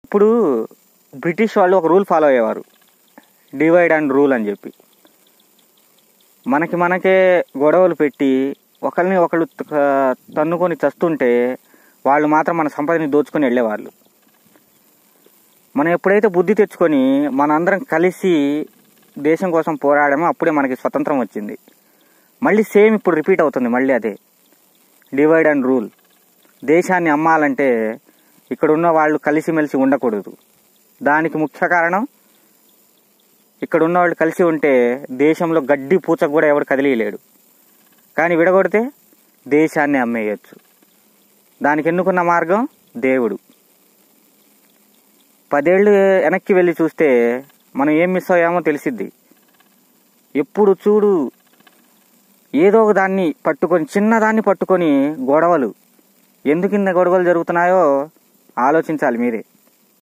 ఇప్పుడు బ్రిటిష్ వాళ్ళు ఒక రూల్ ఫాలో అయ్యేవారు, డివైడ్ అండ్ రూల్ అని చెప్పి. మనకే గొడవలు పెట్టి ఒకరిని ఒకళ్ళు తన్నుకొని చస్తుంటే వాళ్ళు మాత్రం మన సంపదని దోచుకొని వెళ్ళేవాళ్ళు. మనం ఎప్పుడైతే బుద్ధి తెచ్చుకొని మనందరం కలిసి దేశం కోసం పోరాడామో అప్పుడే మనకి స్వతంత్రం వచ్చింది. మళ్ళీ సేమ్ ఇప్పుడు రిపీట్ అవుతుంది, మళ్ళీ అదే డివైడ్ అండ్ రూల్. దేశాన్ని అమ్మాలంటే ఇక్కడున్న వాళ్ళు కలిసిమెలిసి ఉండకూడదు. దానికి ముఖ్య కారణం, ఇక్కడున్న వాళ్ళు కలిసి ఉంటే దేశంలో గడ్డి పూచకు కూడా ఎవరు కదిలియలేడు. కానీ విడగొడితే దేశాన్ని అమ్మేయచ్చు. దానికి ఎన్నుకున్న మార్గం దేవుడు. 10 ఏళ్ళు వెనక్కి వెళ్ళి చూస్తే మనం ఏం మిస్ అయ్యామో తెలిసిద్ది. ఎప్పుడు చూడు ఏదో ఒక దాన్ని పట్టుకొని, చిన్నదాన్ని పట్టుకొని గొడవలు. ఎందుకు ఇన్ని గొడవలు జరుగుతున్నాయో ఆలోచించాలి మీరే.